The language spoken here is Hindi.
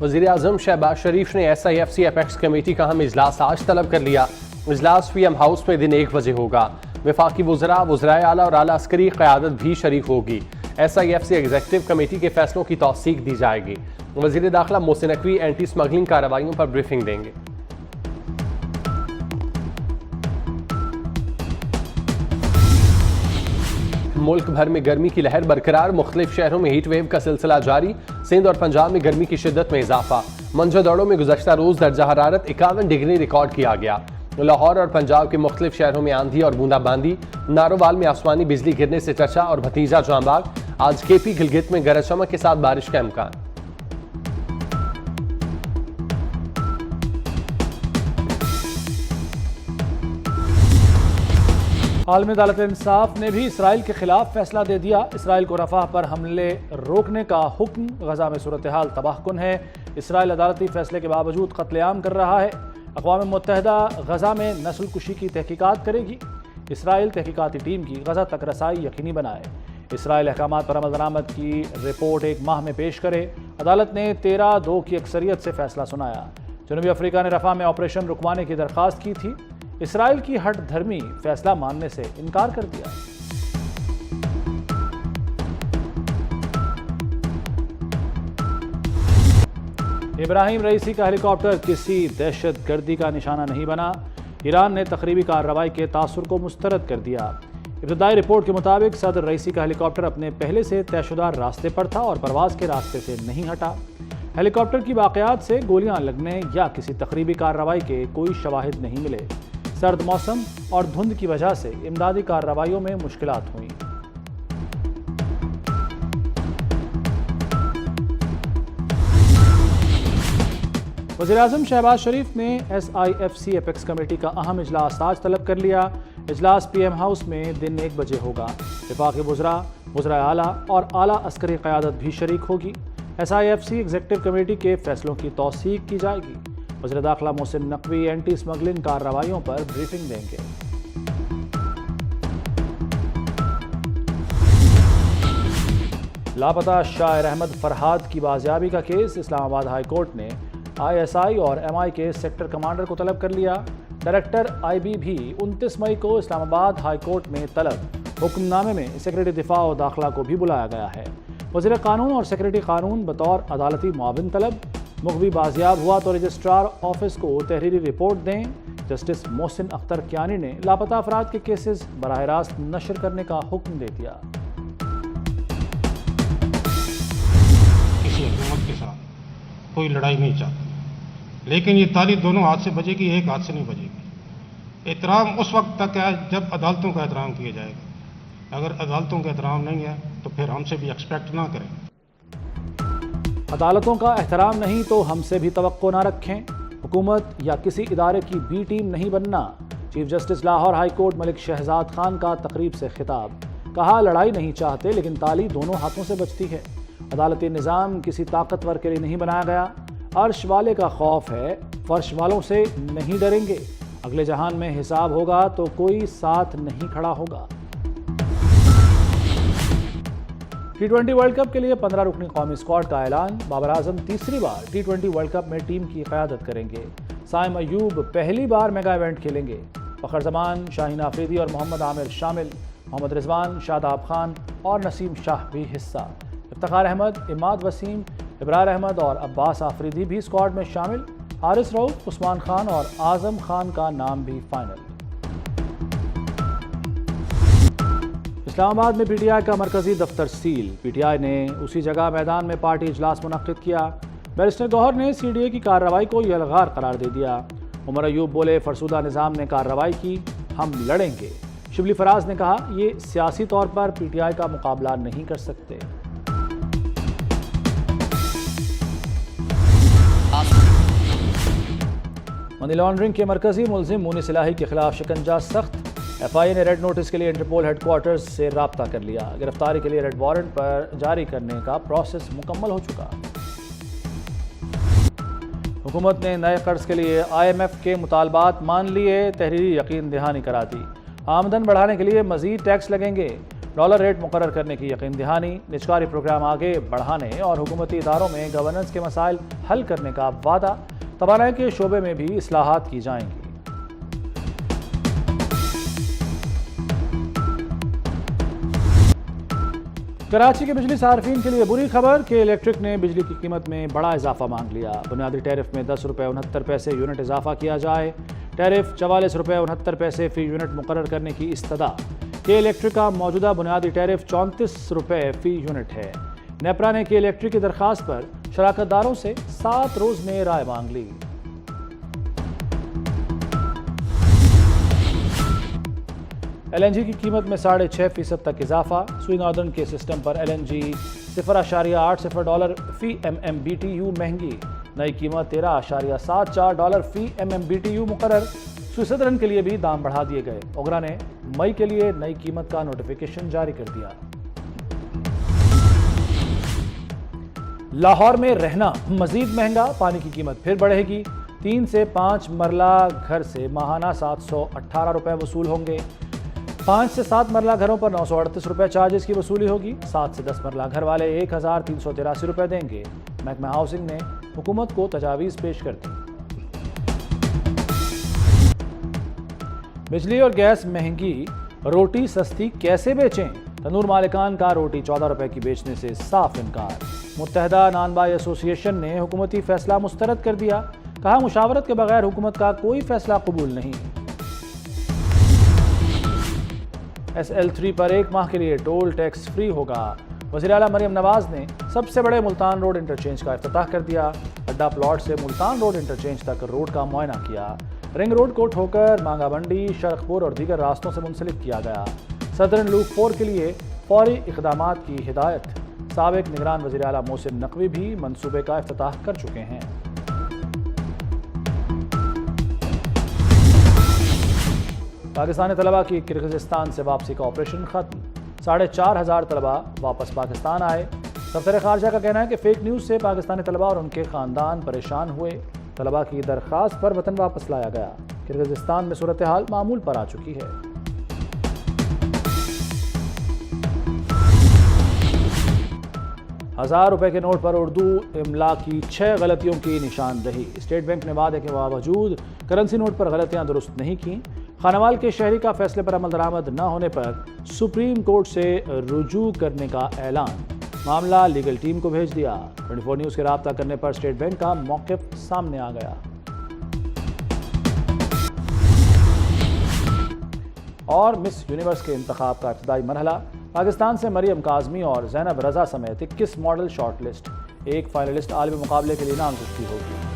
वज़ीर-ए-आज़म शहबाज शरीफ ने SIFC एपेक्स कमेटी का अहम इजलास आज तलब कर लिया। इजलास PM हाउस में दिन 1 बजे होगा। वफाकी वज़रा, वज़राए आला और आला अस्करी क़यादत भी शरीक होगी। SIFC एग्जीक्यूटिव कमेटी के फैसलों की तौसीक दी जाएगी। वज़ीर दाखिला मोहसिन नकवी एंटी स्मगलिंग कार्रवाइयों पर ब्रीफिंग देंगे। मुल्क भर में गर्मी की लहर बरकरार, मुख्तलिफ शहरों में हीट वेव का सिलसिला जारी। सिंध और पंजाब में गर्मी की शिद्दत में इजाफा। मंजो दौड़ों में गुज़श्ता रोज़ दर्जा हरारत 51 डिग्री रिकॉर्ड किया गया। लाहौर और पंजाब के मुख्तलिफ शहरों में आंधी और बूंदाबांदी। नारोवाल में आसमानी बिजली गिरने से चचा और भतीजा जांबाग। आज KP गिलगित में गरज चमक के साथ बारिश का इम्कान। आलमी अदालत इंसाफ ने भी इसराइल के खिलाफ फैसला दे दिया। इसराइल को रफाह पर हमले रोकने का हुक्म। गजा में सूरत हाल तबाहकुन है। इसराइल अदालती फैसले के बावजूद कत्लेआम कर रहा है। अक़वाम मुत्तहिदा गजा में नस्लकुशी की तहकीकात करेगी। इसराइल तहकीकाती टीम की गजा तक रसाई यकीनी बनाए। इसराइल अहकामात पर अमल दरामद की रिपोर्ट 1 माह में पेश करे। अदालत ने 13-2 की अक्सरियत से फैसला सुनाया। जनूबी अफ्रीका ने रफा में ऑपरेशन रुकवाने की दरख्वास्त की थी। इसराइल की हट धर्मी फैसला मानने से इनकार कर दिया। इब्राहिम रईसी का हेलीकॉप्टर किसी दहशतगर्दी का निशाना नहीं बना। ईरान ने तकरीबी कार्रवाई के तासुर को मुस्तरद कर दिया। इब्तदाई रिपोर्ट के मुताबिक सदर रईसी का हेलीकॉप्टर अपने पहले से तयशुदा रास्ते पर था और परवाज के रास्ते से नहीं हटा। हेलीकॉप्टर की वाकयात से गोलियां लगने या किसी तकरीबी कार्रवाई के कोई शवाहिद नहीं मिले। सर्द मौसम और धुंध की वजह से इमदादी कार्रवाइयों में मुश्किलात हुई। वज़ीर-ए-आज़म शहबाज शरीफ ने SIFC एपेक्स कमेटी का अहम इजलास आज तलब कर लिया। इजलास PM हाउस में दिन 1 बजे होगा। वफाकी वज़रा, वज़राए आला और आला अस्करी क़यादत भी शरीक होगी। SIFC एग्जीक्यूटिव कमेटी के फैसलों की तौसीक की जाएगी। वज़ीर दाखिला मोहसिन नकवी एंटी स्मगलिंग कार्रवाइयों पर ब्रीफिंग देंगे। लापता शायर अहमद फरहाद की बाजियाबी का केस इस्लामाबाद हाई कोर्ट ने ISI और MI के सेक्टर कमांडर को तलब कर लिया। डायरेक्टर IB भी 29 मई को इस्लामाबाद हाई कोर्ट में तलब। हुक्मनामे में सेक्रेटरी दिफा और दाखिला को भी बुलाया गया है। वज़ीर कानून और सेक्रेटरी कानून बतौर अदालती मुआविन तलब। मुखबी बाजियाब हुआ तो रजिस्ट्रार ऑफिस को तहरीरी रिपोर्ट दें। जस्टिस मोहसिन अख्तर कियानी ने लापता अफराद के केसेस बराह रास्त नशर करने का हुक्म दे दिया। किसी हुकूमत के साथ कोई लड़ाई नहीं चाहती, लेकिन ये ताली दोनों हाथ से बजेगी, एक हाथ से नहीं बजेगी। एहतराम उस वक्त तक है जब अदालतों का एहतराम किया जाएगा। अगर अदालतों का एहतराम नहीं है तो फिर हमसे भी एक्सपेक्ट ना करें। अदालतों का एहतराम नहीं तो हमसे भी तवक्को ना रखें। हुकूमत या किसी इदारे की B टीम नहीं बनना। Chief justice Lahore high court Malik Shahzad Khan का तकरीब से खिताब। कहा, लड़ाई नहीं चाहते लेकिन ताली दोनों हाथों से बजती है। अदालती निज़ाम किसी ताकतवर के लिए नहीं बनाया गया। अर्श वाले का खौफ है, फर्श वालों से नहीं डरेंगे। अगले जहान में हिसाब होगा तो कोई साथ नहीं खड़ा होगा। T20 वर्ल्ड कप के लिए 15 रुकनी कौमी स्क्वाड का ऐलान। बाबर आजम तीसरी बार T20 वर्ल्ड कप में टीम की क़यादत करेंगे। साइम अयूब पहली बार मेगा इवेंट खेलेंगे। फ़खर जमान, शाहीन आफरीदी और मोहम्मद आमिर शामिल। मोहम्मद रिजवान, शादाब खान और नसीम शाह भी हिस्सा। इफ्तिखार अहमद, इमाद वसीम, इब्रार अहमद और अब्बास आफरीदी भी स्क्वाड में शामिल। हारिस रऊफ, उस्मान खान और आजम खान का नाम भी फाइनल। इस्लामाबाद में PTI का मरकजी दफ्तर सील। PTI ने उसी जगह मैदान में पार्टी इजलास मुनक्किद किया। बैरिस्टर गौहर ने CDA की कार्रवाई को यलगार करार दे दिया। उमर अयूब बोले, फरसुदा निज़ाम ने कार्रवाई की, हम लड़ेंगे। शिबली फराज ने कहा, ये सियासी तौर पर PTI का मुकाबला नहीं कर सकते। मनी लॉन्ड्रिंग के मरकजी मुलजिम मुनीस इलाही के खिलाफ शिकंजा सख्त। FIA ने रेड नोटिस के लिए इंटरपोल हेडक्वार्टर्स से राब्ता कर लिया। गिरफ्तारी के लिए रेड वारंट पर जारी करने का प्रोसेस मुकम्मल हो चुका। हुकूमत ने नए कर्ज के लिए IMF के मुतालबात मान लिए। तहरीरी यकीन दहानी करा दी। आमदन बढ़ाने के लिए मजीद टैक्स लगेंगे। डॉलर रेट मुकर्रर करने की यकीन दहानी, निजकारी प्रोग्राम आगे बढ़ाने और हुकूमती इदारों में गवर्नेंस के मसाइल हल करने का वादा। तवानाई के शोबे में भी इस्लाहात की जाएंगी। कराची के बिजली सार्फिन के लिए बुरी खबर कि इलेक्ट्रिक ने बिजली की कीमत में बड़ा इजाफा मांग लिया। बुनियादी टैरिफ में 10 रुपये 69 पैसे यूनिट इजाफा किया जाए। टैरिफ 44 रुपये 69 पैसे फी यूनिट मुकर्रर करने की इस्तदा। के इलेक्ट्रिक का मौजूदा बुनियादी टैरिफ 34 रुपये फी यूनिट है। नेपरा ने के इलेक्ट्रिक की दरख्वास्त पर शराकतदारों से 7 रोज में राय मांग ली। LNG की कीमत में 6.5% तक इजाफा। सुई नॉर्दर्न के सिस्टम पर LNG $0.80 फी MMBTU महंगी। नई कीमत $13.74 फी MMBTU मुकर्रर। सुई सदरन के लिए भी दाम बढ़ा दिए गए। ओगरा ने मई के लिए नई कीमत का नोटिफिकेशन जारी कर दिया। लाहौर में रहना मजीद महंगा, पानी की कीमत फिर बढ़ेगी। 3 से 5 मरला घर से माहाना 718 रुपये वसूल होंगे। 5 से 7 मरला घरों पर 938 रुपये चार्जेस की वसूली होगी। 7 से 10 मरला घर वाले 1383 रुपये देंगे। महकमा हाउसिंग ने हुकूमत को तजावीज़ पेश कर दी। बिजली और गैस महंगी, रोटी सस्ती कैसे बेचें? तनूर मालिकान का रोटी 14 रुपये की बेचने से साफ इनकार। मुत्तहदा नानबाई एसोसिएशन ने हुकूमती फैसला मुस्तरद कर दिया। कहा, मुशावरत के बगैर हुकूमत का कोई फैसला कबूल नहीं। SL3 पर 1 माह के लिए टोल टैक्स फ्री होगा। वज़ीर आला मरियम नवाज ने सबसे बड़े मुल्तान रोड इंटरचेंज का इफ्तिताह कर दिया। अड्डा प्लॉट से मुल्तान रोड इंटरचेंज तक रोड का मुआयना किया। रिंग रोड को ठोकर मांगा मंडी, शरखपुर और दीगर रास्तों से मुंसलिक किया गया। सदरन लूप 4 के लिए फौरी इक़दामात की हिदायत। साबिक निगरान वज़ीर आला मोहसिन नकवी भी मंसूबे का इफ्तिताह कर चुके हैं। पाकिस्तानी तलबा की किर्गिज़स्तान से वापसी का ऑपरेशन खत्म। 4,500 तलबा वापस पाकिस्तान आए। दफ्तर खारजा का कहना है कि फेक न्यूज़ से पाकिस्तानी तलबा और उनके ख़ानदान परेशान हुए। तलबा की दरख्वास्त पर वतन वापस लाया गया। किर्गिज़स्तान में सूरत हाल मामूल पर आ चुकी है। ₹1000 के नोट पर उर्दू इमला की 6 गलतियों की निशानदही। स्टेट बैंक ने वादे के बावजूद करेंसी नोट पर गलतियां दुरुस्त नहीं की। खानावाल के शहरी का फैसले पर अमल दरामद न होने पर सुप्रीम कोर्ट से रुजू करने का ऐलान। मामला लीगल टीम को भेज दिया। 24 न्यूज़ के राब्ता करने पर स्टेट बैंक का मौक़िफ़ सामने आ गया। और मिस यूनिवर्स के इंतखाब का इब्तदाई मरहला। पाकिस्तान से मरियम काज़मी और ज़ैनब रज़ा समेत 21 मॉडल शॉर्ट लिस्ट। एक फाइनलिस्ट आलमी मुकाबले के लिए नामज़दगी होगी।